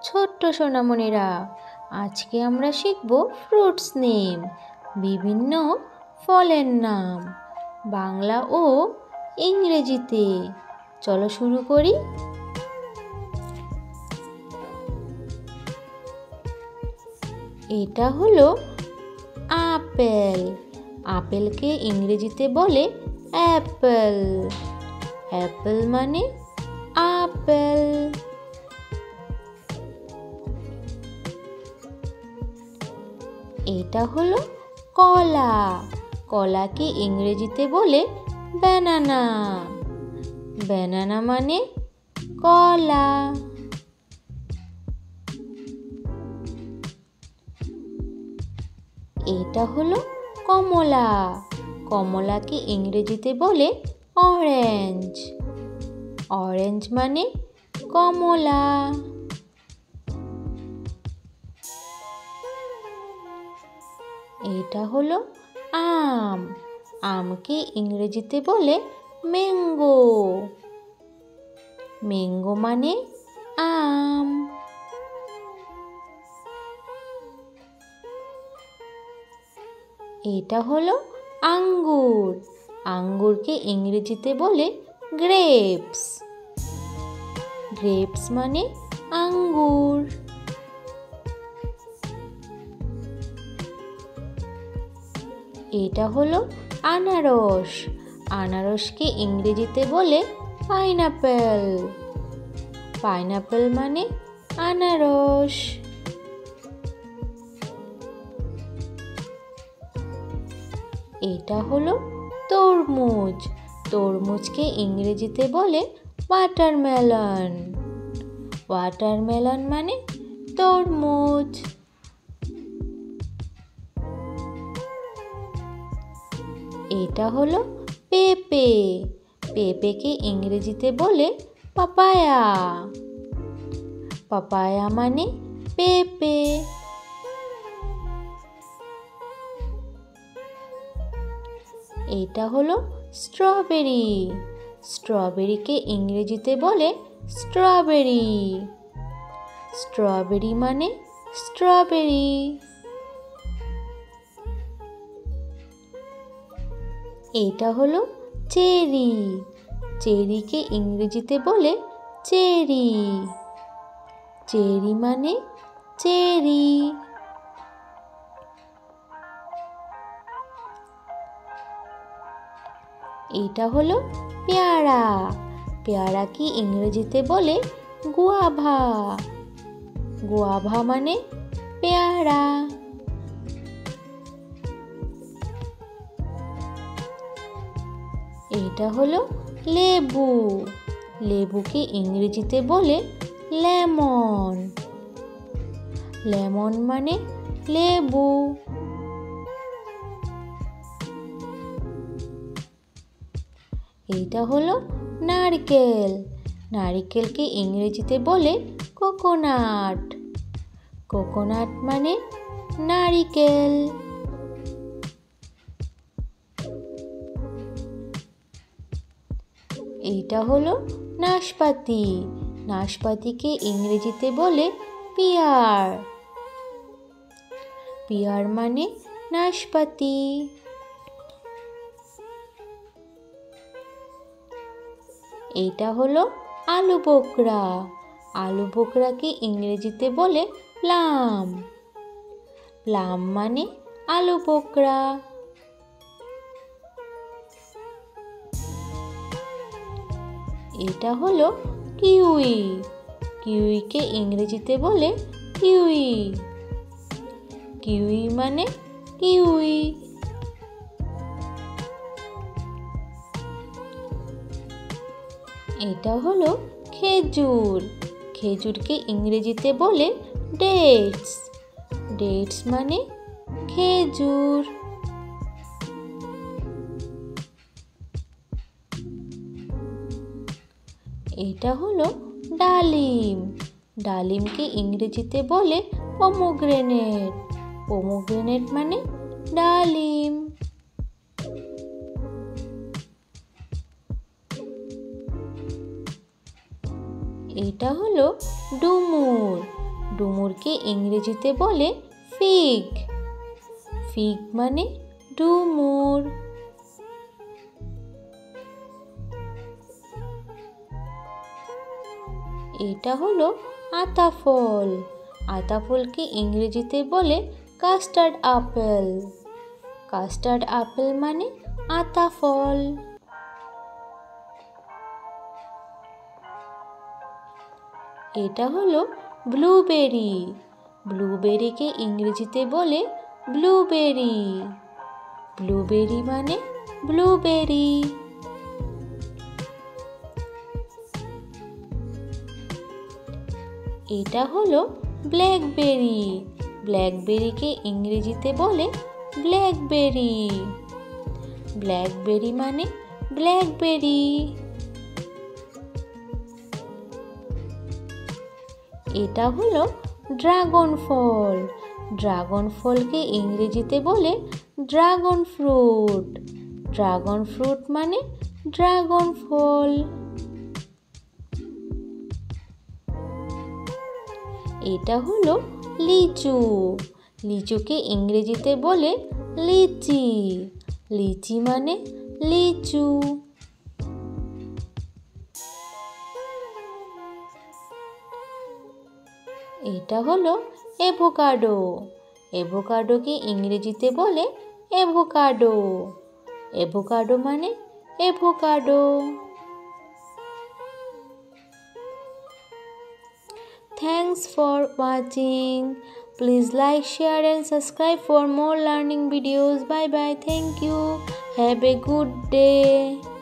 ছোট্ট সোনামণিরা, আজকে আমরা শিখব ফ্রুটস নেম, বিভিন্ন ফলের নাম, বাংলা ও ইংরেজিতে। চলো শুরু করি। এটা হলো আপেল। আপেলকে ইংরেজিতে বলে অ্যাপেল। অ্যাপেল মানে আপেল। এটা হলো কলা। কলাকে ইংরেজিতে বলে ব্যানানা। ব্যানানা মানে কলা। এটা হলো কমলা। কমলাকে ইংরেজিতে বলে অরেঞ্জ। অরেঞ্জ মানে কমলা। এটা হলো আম। আমকে ইংরেজিতে বলে ম্যাঙ্গো। ম্যাঙ্গো মানে আম। এটা হলো আঙ্গুর। আঙ্গুরকে ইংরেজিতে বলে গ্রেপস। গ্রেপস মানে আঙ্গুর। এটা হলো আনারস। আনারসকে ইংরেজিতে বলে পাইনাপেল। পাইনাপেল মানে আনারস। এটা হলো তরমুজ। তরমুজকে ইংরেজিতে বলে ওয়াটারমেলন। ওয়াটারমেলন মানে তরমুজ। এটা হলো পেঁপে। পেঁপেকে ইংরেজিতে বলে পাপায়া। পাপায়া মানে পেঁপে। এটা হলো স্ট্রবেরি। স্ট্রবেরিকে ইংরেজিতে বলে স্ট্রবেরি। স্ট্রবেরি মানে স্ট্রবেরি। এটা হলো চেরি। চেরিকে ইংরেজিতে বলে চেরি। চেরি মানে চেরি। এটা হলো পেয়ারা। পেয়ারাকে ইংরেজিতে বলে গুয়াভা। গুয়াভা মানে পেয়ারা। এটা হলো লেবু। লেবুকে ইংরেজিতে বলে লেমন। লেমন মানে লেবু। এটা হলো নারকেল। নারকেলকে ইংরেজিতে বলে কোকোনাট। কোকোনাট মানে নারিকেল। এটা হলো নাশপাতি। নাশপাতিকে ইংরেজিতে বলে পিয়ার। পিয়ার মানে নাশপাতি। এটা হলো আলু বোখরা। আলু বোখরাকে ইংরেজিতে বলে প্লাম। প্লাম মানে আলু বোখরা। এটা হলো কিউই। কিউইকে ইংরেজিতে বলে কিউই। কিউই মানে কিউই। এটা হলো খেজুর। খেজুরকে ইংরেজিতে বলে ডেটস। ডেটস মানে খেজুর। এটা হলো ডালিম। ডালিমকে ইংরেজিতে বলে পমোগ্রেনেট। পমোগ্রেনেট মানে ডালিম। এটা হলো ডুমুর। ডুমুরকে ইংরেজিতে বলে ফিগ। ফিগ মানে ডুমুর। এটা হলো আতা ফল। আতা ফলকে ইংরেজিতে বলে কাস্টার্ড আপেল। কাস্টার্ড আপেল মানে আতা ফল। এটা হলো ব্লুবেরি। ব্লুবেরিকে ইংরেজিতে বলে ব্লুবেরি। ব্লুবেরি মানে ব্লুবেরি। এটা হলো ব্ল্যাকবেরি। ব্ল্যাকবেরিকে ইংরেজিতে বলে ব্ল্যাকবেরি। ব্ল্যাকবেরি মানে ব্ল্যাকবেরি। এটা হলো ড্রাগন ফল। ড্রাগন ফলকে ইংরেজিতে বলে ড্রাগন ফ্রুট। ড্রাগন ফ্রুট মানে ড্রাগন ফল। এটা হলো লিচু। লিচুকে ইংরেজিতে বলে লিচি। লিচি মানে লিচু। এটা হলো অ্যাভোকাডো। অ্যাভোকাডোকে ইংরেজিতে বলে অ্যাভোকাডো। অ্যাভোকাডো মানে avocado. Thanks for watching. Please like, share and subscribe for more learning videos. Bye bye. Thank you. Have a good day.